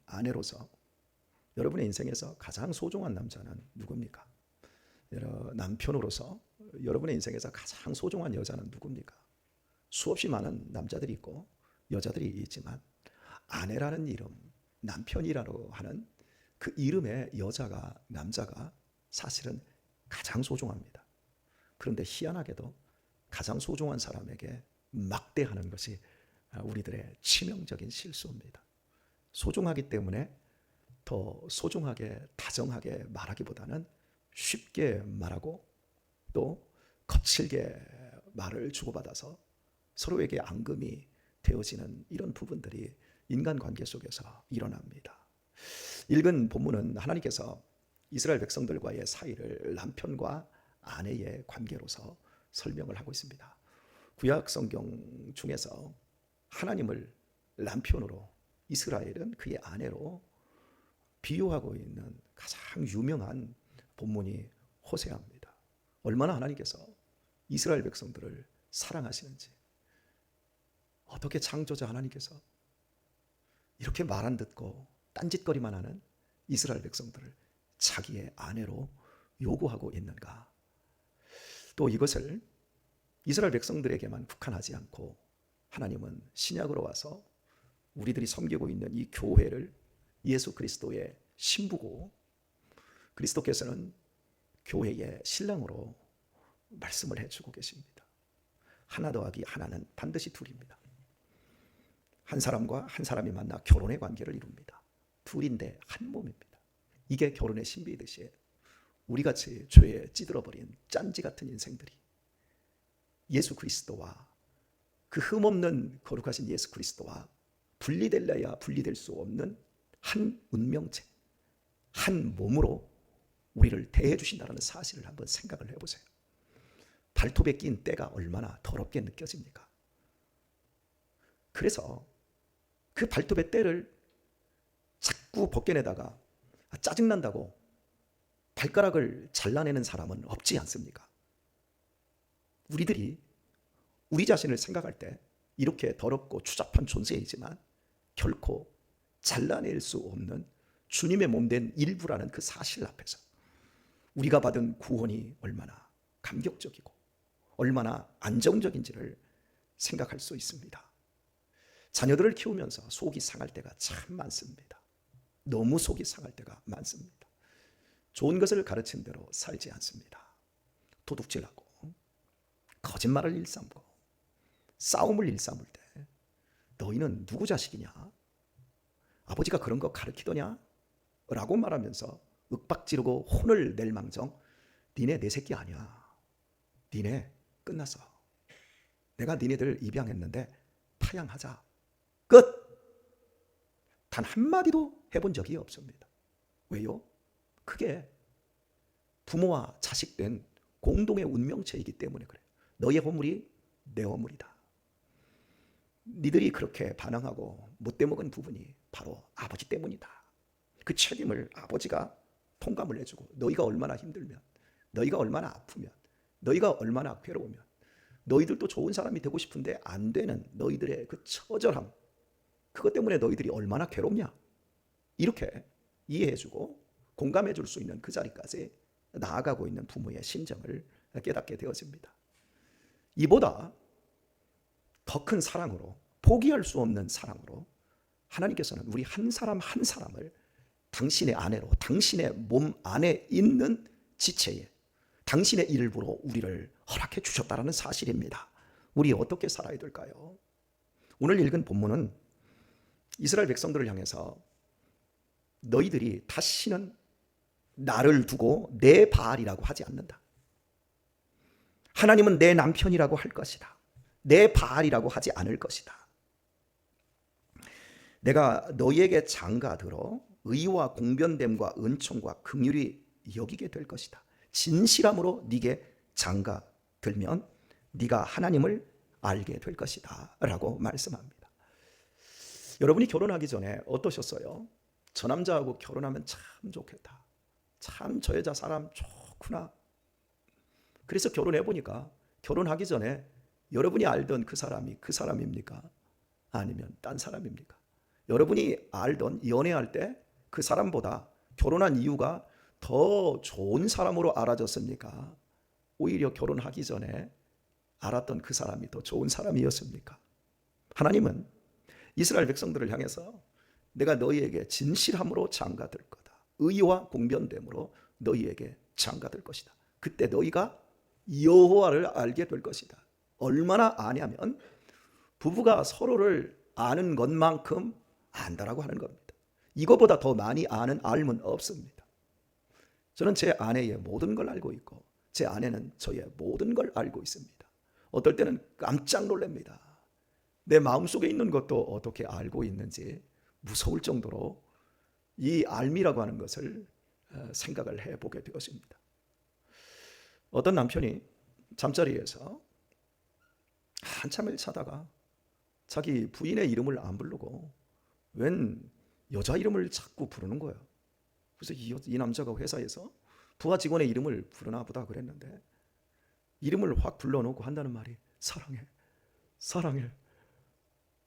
아내로서 여러분의 인생에서 가장 소중한 남자는 누굽니까? 남편으로서 여러분의 인생에서 가장 소중한 여자는 누굽니까? 수없이 많은 남자들이 있고 여자들이 있지만 아내라는 이름, 남편이라고 하는 그 이름의 남자가 사실은 가장 소중합니다. 그런데 희한하게도 가장 소중한 사람에게 막대하는 것이 우리들의 치명적인 실수입니다. 소중하기 때문에 더 소중하게 다정하게 말하기보다는 쉽게 말하고 또 거칠게 말을 주고받아서 서로에게 앙금이 되어지는 이런 부분들이 인간관계 속에서 일어납니다. 읽은 본문은 하나님께서 이스라엘 백성들과의 사이를 남편과 아내의 관계로서 설명을 하고 있습니다. 구약 성경 중에서 하나님을 남편으로, 이스라엘은 그의 아내로 비유하고 있는 가장 유명한 본문이 호세아입니다. 얼마나 하나님께서 이스라엘 백성들을 사랑하시는지, 어떻게 창조자 하나님께서 이렇게 말 안 듣고 딴짓거리만 하는 이스라엘 백성들을 자기의 아내로 요구하고 있는가. 또 이것을 이스라엘 백성들에게만 국한하지 않고 하나님은 신약으로 와서 우리들이 섬기고 있는 이 교회를 예수 그리스도의 신부고 그리스도께서는 교회의 신랑으로 말씀을 해주고 계십니다. 하나 더하기 하나는 반드시 둘입니다. 한 사람과 한 사람이 만나 결혼의 관계를 이룹니다. 둘인데 한 몸입니다. 이게 결혼의 신비이듯이 우리같이 죄에 찌들어버린 짠지 같은 인생들이 예수 그리스도와 그 흠없는 거룩하신 예수 그리스도와 분리될래야 분리될 수 없는 한 운명체, 한 몸으로 우리를 대해 주신다는 사실을 한번 생각을 해보세요. 발톱에 낀 때가 얼마나 더럽게 느껴집니까? 그래서 그 발톱의 때를 자꾸 벗겨내다가 짜증난다고 발가락을 잘라내는 사람은 없지 않습니까? 우리들이 우리 자신을 생각할 때 이렇게 더럽고 추잡한 존재이지만 결코 잘라낼 수 없는 주님의 몸된 일부라는 그 사실 앞에서 우리가 받은 구원이 얼마나 감격적이고 얼마나 안정적인지를 생각할 수 있습니다. 자녀들을 키우면서 속이 상할 때가 참 많습니다. 너무 속이 상할 때가 많습니다. 좋은 것을 가르친 대로 살지 않습니다. 도둑질하고 거짓말을 일삼고 싸움을 일삼을 때 너희는 누구 자식이냐? 아버지가 그런 거 가르치더냐? 라고 말하면서 윽박지르고 혼을 낼 망정 니네 내 새끼 아니야. 니네 끝났어. 내가 니네들 입양했는데 파양하자. 끝. 단 한마디도 해본 적이 없습니다. 왜요? 그게 부모와 자식된 공동의 운명체이기 때문에 그래요. 너의 허물이 내 허물이다. 니들이 그렇게 반항하고 못돼먹은 부분이 바로 아버지 때문이다. 그 책임을 아버지가 통감을 해주고 너희가 얼마나 힘들면, 너희가 얼마나 아프면, 너희가 얼마나 괴로우면, 너희들도 좋은 사람이 되고 싶은데 안 되는 너희들의 그 처절함, 그것 때문에 너희들이 얼마나 괴롭냐, 이렇게 이해해주고 공감해줄 수 있는 그 자리까지 나아가고 있는 부모의 심정을 깨닫게 되어집니다. 이보다 더 큰 사랑으로, 포기할 수 없는 사랑으로 하나님께서는 우리 한 사람 한 사람을 당신의 아내로, 당신의 몸 안에 있는 지체에 당신의 일부로 우리를 허락해 주셨다는 사실입니다. 우리 어떻게 살아야 될까요? 오늘 읽은 본문은 이스라엘 백성들을 향해서 너희들이 다시는 나를 두고 내 바알이라고 하지 않는다. 하나님은 내 남편이라고 할 것이다. 내 바알이라고 하지 않을 것이다. 내가 너희에게 장가들어 의와 공변됨과 은총과 긍휼이 여기게 될 것이다. 진실함으로 네게 장가들면 네가 하나님을 알게 될 것이다 라고 말씀합니다. 여러분이 결혼하기 전에 어떠셨어요? 저 남자하고 결혼하면 참 좋겠다. 참 저 여자 사람 좋구나. 그래서 결혼해보니까 결혼하기 전에 여러분이 알던 그 사람이 그 사람입니까? 아니면 딴 사람입니까? 여러분이 알던 연애할 때 그 사람보다 결혼한 이유가 더 좋은 사람으로 알아졌습니까? 오히려 결혼하기 전에 알았던 그 사람이 더 좋은 사람이었습니까? 하나님은 이스라엘 백성들을 향해서 내가 너희에게 진실함으로 장가들 거다. 의와 공변됨으로 너희에게 장가들 것이다. 그때 너희가 여호와를 알게 될 것이다. 얼마나 아냐면 부부가 서로를 아는 것만큼 안다라고 하는 겁니다. 이거보다 더 많이 아는 알면 없습니다. 저는 제 아내의 모든 걸 알고 있고 제 아내는 저의 모든 걸 알고 있습니다. 어떨 때는 깜짝 놀랍니다. 내 마음속에 있는 것도 어떻게 알고 있는지 무서울 정도로 이 알미라고 하는 것을 생각을 해보게 되었습니다. 어떤 남편이 잠자리에서 한참을 자다가 자기 부인의 이름을 안 부르고 웬 여자 이름을 자꾸 부르는 거예요. 그래서 이 남자가 회사에서 부하 직원의 이름을 부르나 보다 그랬는데 이름을 확 불러놓고 한다는 말이 사랑해, 사랑해.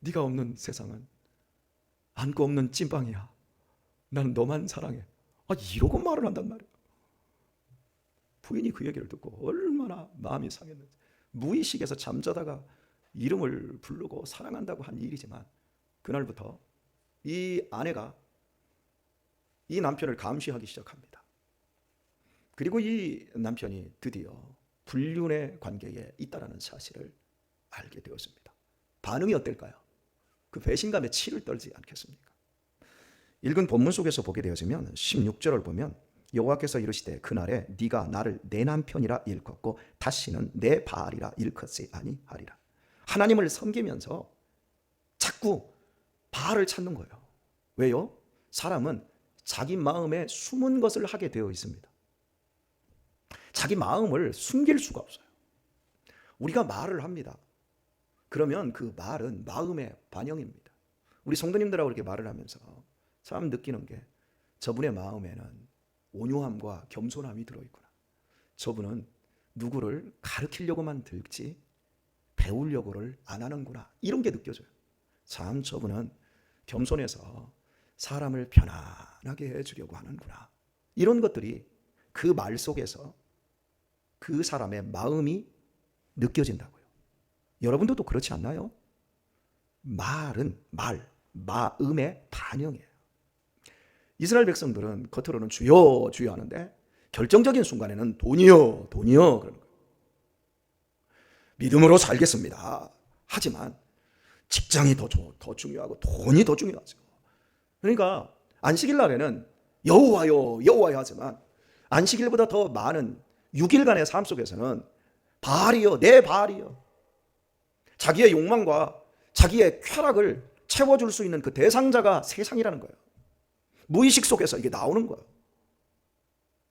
네가 없는 세상은 안고 없는 찐빵이야. 나는 너만 사랑해. 이러고 말을 한단 말이에요. 부인이 그 얘기를 듣고 얼마나 마음이 상했는지. 무의식에서 잠자다가 이름을 부르고 사랑한다고 한 일이지만 그날부터 이 아내가 이 남편을 감시하기 시작합니다. 그리고 이 남편이 드디어 불륜의 관계에 있다는 사실을 알게 되었습니다. 반응이 어떨까요? 그 배신감에 치를 떨지 않겠습니까? 읽은 본문 속에서 보게 되어지면 16절을 보면 여호와께서 이르시되 그날에 네가 나를 내 남편이라 일컫고 다시는 내 바알이라 일컫지 아니하리라. 하나님을 섬기면서 자꾸 바알을 찾는 거예요. 왜요? 사람은 자기 마음에 숨은 것을 하게 되어 있습니다. 자기 마음을 숨길 수가 없어요. 우리가 말을 합니다. 그러면 그 말은 마음의 반영입니다. 우리 성도님들하고 이렇게 말을 하면서 참 느끼는 게 저분의 마음에는 온유함과 겸손함이 들어있구나. 저분은 누구를 가르치려고만 들지 배우려고를 안 하는구나. 이런 게 느껴져요. 참 저분은 겸손해서 사람을 편안하게 해주려고 하는구나. 이런 것들이 그 말 속에서 그 사람의 마음이 느껴진다고요. 여러분도 또 그렇지 않나요? 말은 마음의 반영이에요. 이스라엘 백성들은 겉으로는 주여 주여 하는데 결정적인 순간에는 돈이요 돈이요 그러는 거예요. 믿음으로 살겠습니다. 하지만 직장이 더 중요하고 돈이 더 중요하죠. 그러니까 안식일 날에는 여호와요 여호와요 하지만 안식일보다 더 많은 6일간의 삶 속에서는 바알이요 내 바알이요. 자기의 욕망과 자기의 쾌락을 채워줄 수 있는 그 대상자가 세상이라는 거예요. 무의식 속에서 이게 나오는 거예요.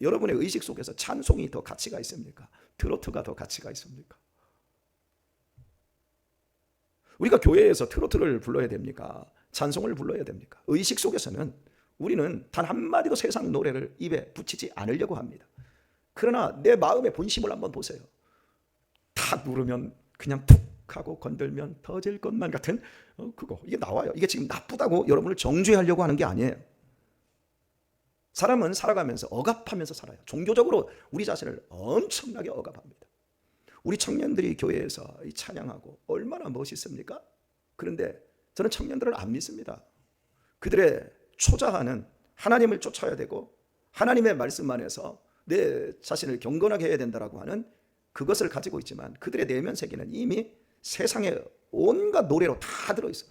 여러분의 의식 속에서 찬송이 더 가치가 있습니까? 트로트가 더 가치가 있습니까? 우리가 교회에서 트로트를 불러야 됩니까? 찬송을 불러야 됩니까? 의식 속에서는 우리는 단 한마디도 세상 노래를 입에 붙이지 않으려고 합니다. 그러나 내 마음의 본심을 한번 보세요. 탁 누르면 그냥 툭 하고 건들면 터질 것만 같은 그거 이게 나와요. 이게 지금 나쁘다고 여러분을 정죄하려고 하는 게 아니에요. 사람은 살아가면서 억압하면서 살아요. 종교적으로 우리 자신을 엄청나게 억압합니다. 우리 청년들이 교회에서 찬양하고 얼마나 멋있습니까? 그런데 저는 청년들을 안 믿습니다. 그들의 초자하는 하나님을 쫓아야 되고 하나님의 말씀 안에서 내 자신을 경건하게 해야 된다라고 하는 그것을 가지고 있지만 그들의 내면 세계는 이미 세상의 온갖 노래로 다 들어있어요.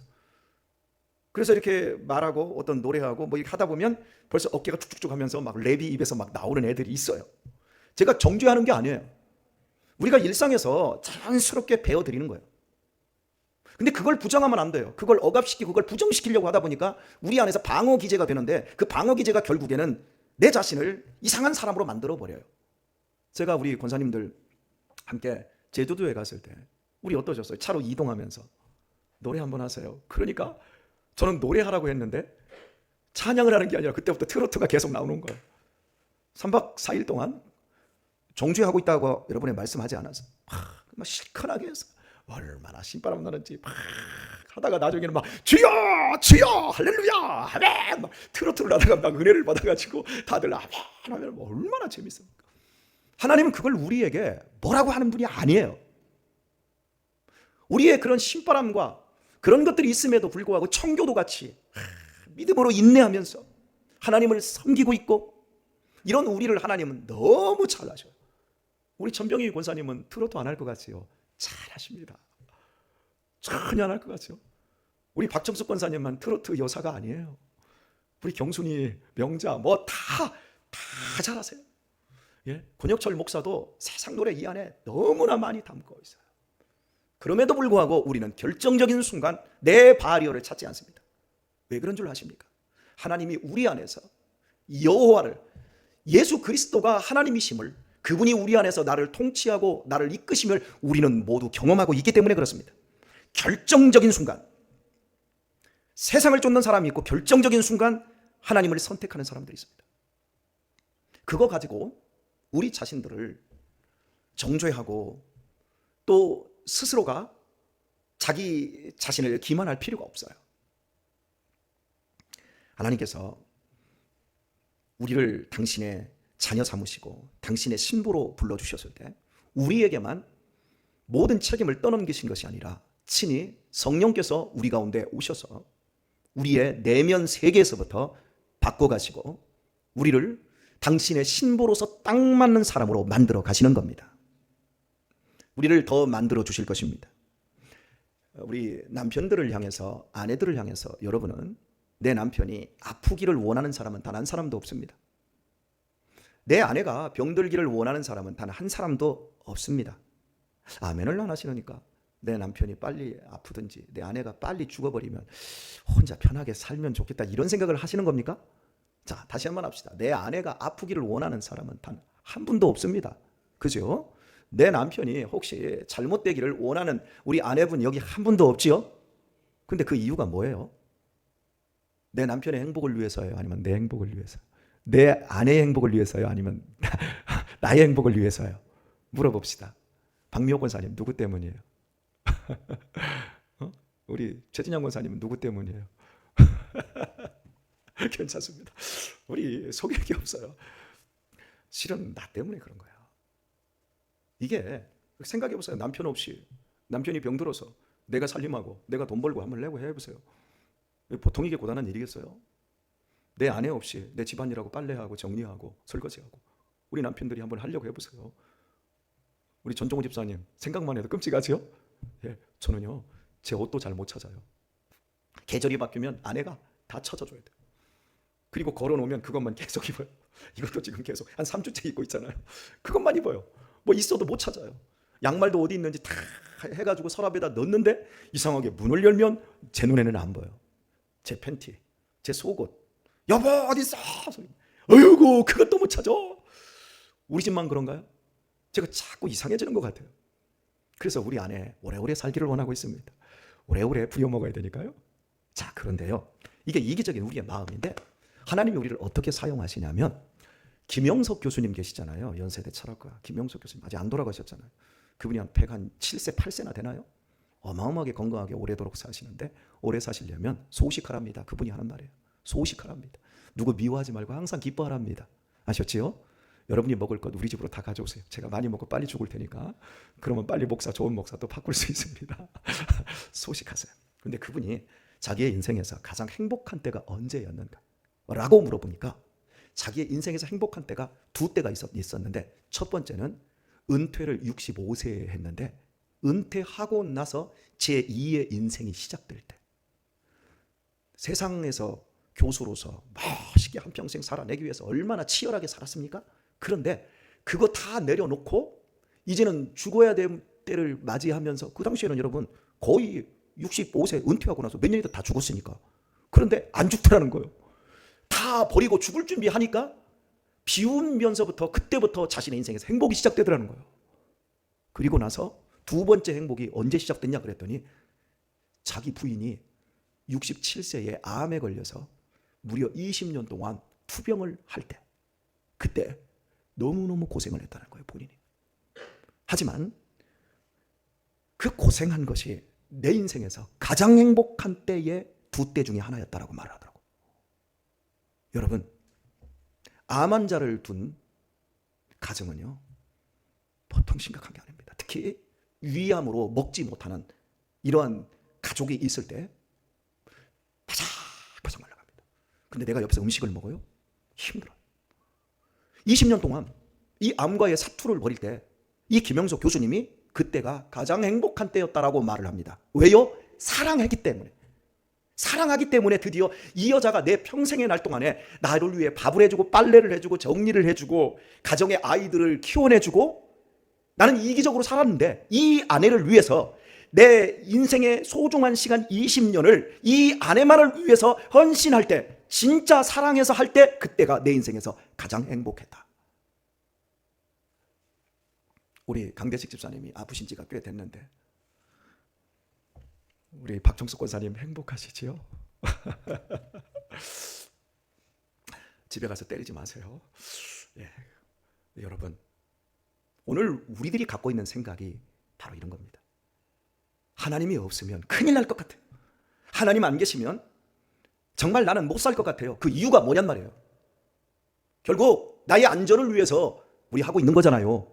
그래서 이렇게 말하고 어떤 노래하고 뭐 이렇게 하다 보면 벌써 어깨가 축축축 하면서 막 랩이 입에서 막 나오는 애들이 있어요. 제가 정죄하는 게 아니에요. 우리가 일상에서 자연스럽게 배워드리는 거예요. 근데 그걸 부정하면 안 돼요. 그걸 억압시키고 그걸 부정시키려고 하다 보니까 우리 안에서 방어 기제가 되는데 그 방어 기제가 결국에는 내 자신을 이상한 사람으로 만들어버려요. 제가 우리 권사님들 함께 제주도에 갔을 때 우리 어떠셨어요? 차로 이동하면서 노래 한번 하세요. 그러니까 저는 노래하라고 했는데 찬양을 하는 게 아니라 그때부터 트로트가 계속 나오는 거예요. 3박 4일 동안 정죄하고 있다고 여러분이 말씀하지 않아서 막 시큰하게 해서 얼마나 신바람 나는지 막 하다가 나중에는 막 주여 주여 할렐루야 아멘 막 트로트를 하다가 막 은혜를 받아가지고 다들 아멘 하면 뭐 얼마나 재밌습니까? 하나님은 그걸 우리에게 뭐라고 하는 분이 아니에요. 우리의 그런 신바람과 그런 것들이 있음에도 불구하고 청교도 같이 믿음으로 인내하면서 하나님을 섬기고 있고, 이런 우리를 하나님은 너무 잘 아셔요. 우리 천병희 권사님은 트로트 안 할 것 같지요? 잘 하십니다. 전혀 안 할 것 같죠? 우리 박정숙 권사님만 트로트 여사가 아니에요. 우리 경순이, 명자 뭐 다 잘하세요. 예? 권혁철 목사도 세상 노래 이 안에 너무나 많이 담고 있어요. 그럼에도 불구하고 우리는 결정적인 순간 내 바리어를 찾지 않습니다. 왜 그런 줄 아십니까? 하나님이 우리 안에서 여호와를, 예수 그리스도가 하나님이심을, 그분이 우리 안에서 나를 통치하고 나를 이끄심을 우리는 모두 경험하고 있기 때문에 그렇습니다. 결정적인 순간, 세상을 쫓는 사람이 있고 결정적인 순간 하나님을 선택하는 사람들이 있습니다. 그거 가지고 우리 자신들을 정죄하고 또 스스로가 자기 자신을 기만할 필요가 없어요. 하나님께서 우리를 당신의 자녀 삼으시고 당신의 신부로 불러주셨을 때 우리에게만 모든 책임을 떠넘기신 것이 아니라 친히 성령께서 우리 가운데 오셔서 우리의 내면 세계에서부터 바꿔가시고 우리를 당신의 신부로서 딱 맞는 사람으로 만들어 가시는 겁니다. 우리를 더 만들어 주실 것입니다. 우리 남편들을 향해서, 아내들을 향해서 여러분은 내 남편이 아프기를 원하는 사람은 단 한 사람도 없습니다. 내 아내가 병들기를 원하는 사람은 단 한 사람도 없습니다. 아멘을 안 하시니까 내 남편이 빨리 아프든지 내 아내가 빨리 죽어버리면 혼자 편하게 살면 좋겠다, 이런 생각을 하시는 겁니까? 자, 다시 한번 합시다. 내 아내가 아프기를 원하는 사람은 단 한 분도 없습니다. 그죠? 내 남편이 혹시 잘못되기를 원하는 우리 아내분 여기 한 분도 없지요? 근데 그 이유가 뭐예요? 내 남편의 행복을 위해서요? 아니면 내 행복을 위해서? 내 아내의 행복을 위해서요? 아니면 나의 행복을 위해서요? 물어봅시다. 박미호 권사님 누구 때문이에요? 우리 최진영 권사님은 누구 때문이에요? 괜찮습니다. 우리 속일 게 없어요. 실은 나 때문에 그런 거야. 이게 생각해 보세요. 남편 없이, 남편이 병들어서 내가 살림하고 내가 돈 벌고 한번 내고 해보세요. 보통 이게 고단한 일이겠어요? 내 아내 없이 내 집안일하고 빨래하고 정리하고 설거지하고 우리 남편들이 한번 하려고 해보세요. 우리 전종호 집사님 생각만 해도 끔찍하죠? 예, 저는요 제 옷도 잘 못 찾아요. 계절이 바뀌면 아내가 다 찾아줘야 돼요. 그리고 걸어놓으면 그것만 계속 입어요. 이것도 지금 계속 한 3주째 입고 있잖아요. 그것만 입어요. 뭐 있어도 못 찾아요. 양말도 어디 있는지 다 해가지고 서랍에다 넣는데 이상하게 문을 열면 제 눈에는 안 보여. 제 팬티, 제 속옷, 여보 어디 있어? 어이구 그것도 못 찾아. 우리 집만 그런가요? 제가 자꾸 이상해지는 것 같아요. 그래서 우리 아내 오래오래 살기를 원하고 있습니다. 오래오래 부려먹어야 되니까요. 자, 그런데요, 이게 이기적인 우리의 마음인데 하나님이 우리를 어떻게 사용하시냐면, 김영석 교수님 계시잖아요. 연세대 철학가 김영석 교수님 아직 안 돌아가셨잖아요. 그분이 한 107세 8세나 되나요? 어마어마하게 건강하게 오래도록 사시는데, 오래 사시려면 소식하랍니다. 그분이 하는 말이에요. 소식하랍니다. 누구 미워하지 말고 항상 기뻐하랍니다. 아셨지요? 여러분이 먹을 것 우리 집으로 다 가져오세요. 제가 많이 먹고 빨리 죽을 테니까. 그러면 빨리 목사, 좋은 목사 또 바꿀 수 있습니다. 소식하세요. 근데 그분이 자기의 인생에서 가장 행복한 때가 언제였는가 라고 물어보니까 자기의 인생에서 행복한 때가 두 때가 있었는데, 첫 번째는 은퇴를 65세에 했는데 은퇴하고 나서 제2의 인생이 시작될 때, 세상에서 교수로서 멋있게 한평생 살아내기 위해서 얼마나 치열하게 살았습니까? 그런데 그거 다 내려놓고 이제는 죽어야 될 때를 맞이하면서, 그 당시에는 여러분 거의 65세 은퇴하고 나서 몇 년이 다 죽었으니까, 그런데 안 죽더라는 거예요. 다 버리고 죽을 준비하니까 비우면서부터, 그때부터 자신의 인생에서 행복이 시작되더라는 거예요. 그리고 나서 두 번째 행복이 언제 시작됐냐 그랬더니 자기 부인이 67세에 암에 걸려서 무려 20년 동안 투병을 할 때, 그때 너무너무 고생을 했다는 거예요, 본인이. 하지만 그 고생한 것이 내 인생에서 가장 행복한 때의 두 때 중에 하나였다라고 말을 하더라고. 여러분, 암 환자를 둔 가정은요, 보통 심각한 게 아닙니다. 특히 위암으로 먹지 못하는 이러한 가족이 있을 때 바삭바삭 말라갑니다. 근데 내가 옆에서 음식을 먹어요? 힘들어요. 20년 동안 이 암과의 사투를 벌일 때 이 김영석 교수님이 그때가 가장 행복한 때였다라고 말을 합니다. 왜요? 사랑하기 때문에. 사랑하기 때문에 드디어 이 여자가 내 평생의 날 동안에 나를 위해 밥을 해주고 빨래를 해주고 정리를 해주고 가정의 아이들을 키워내주고 나는 이기적으로 살았는데 이 아내를 위해서 내 인생의 소중한 시간 20년을 이 아내만을 위해서 헌신할 때, 진짜 사랑해서 할 때, 그때가 내 인생에서 가장 행복했다. 우리 강대식 집사님이 아프신 지가 꽤 됐는데 우리 박정숙 권사님 행복하시지요? 집에 가서 때리지 마세요. 예. 여러분, 오늘 우리들이 갖고 있는 생각이 바로 이런 겁니다. 하나님이 없으면 큰일 날 것 같아요. 하나님 안 계시면 정말 나는 못 살 것 같아요. 그 이유가 뭐냔 말이에요. 결국 나의 안전을 위해서 우리 하고 있는 거잖아요.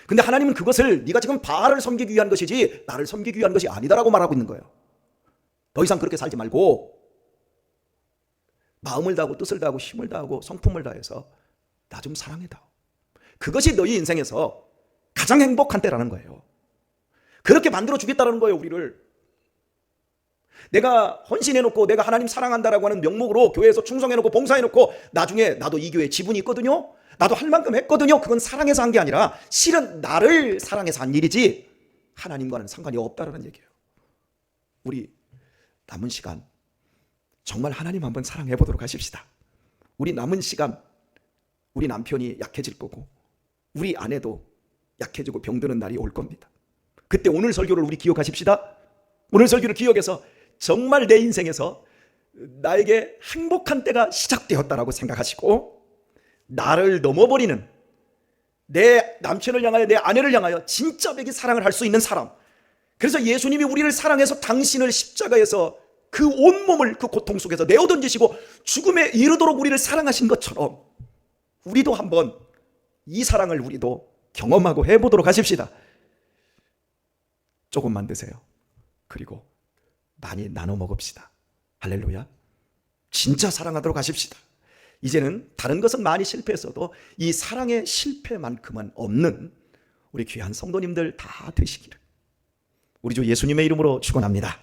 근데 하나님은 그것을 네가 지금 바알을 섬기기 위한 것이지 나를 섬기기 위한 것이 아니다라고 말하고 있는 거예요. 더 이상 그렇게 살지 말고 마음을 다하고 뜻을 다하고 힘을 다하고 성품을 다해서 나 좀 사랑해다오. 그것이 너희 인생에서 가장 행복한 때라는 거예요. 그렇게 만들어 주겠다는 거예요, 우리를. 내가 헌신해놓고 내가 하나님 사랑한다라고 하는 명목으로 교회에서 충성해놓고 봉사해놓고 나중에 나도 이 교회에 지분이 있거든요, 나도 할 만큼 했거든요. 그건 사랑해서 한 게 아니라 실은 나를 사랑해서 한 일이지 하나님과는 상관이 없다라는 얘기예요. 우리 남은 시간 정말 하나님 한번 사랑해 보도록 하십시다. 우리 남은 시간 우리 남편이 약해질 거고 우리 아내도 약해지고 병드는 날이 올 겁니다. 그때 오늘 설교를 우리 기억하십시다. 오늘 설교를 기억해서 정말 내 인생에서 나에게 행복한 때가 시작되었다라고 생각하시고 나를 넘어버리는 내 남편을 향하여 내 아내를 향하여 진짜 매기 사랑을 할 수 있는 사람, 그래서 예수님이 우리를 사랑해서 당신을 십자가에서 그 온몸을 그 고통 속에서 내어던지시고 죽음에 이르도록 우리를 사랑하신 것처럼 우리도 한번 이 사랑을 우리도 경험하고 해보도록 하십시다. 조금만 드세요. 그리고 많이 나눠 먹읍시다. 할렐루야. 진짜 사랑하도록 하십시다. 이제는 다른 것은 많이 실패했어도 이 사랑의 실패만큼은 없는 우리 귀한 성도님들 다 되시기를 우리 주 예수님의 이름으로 축원합니다.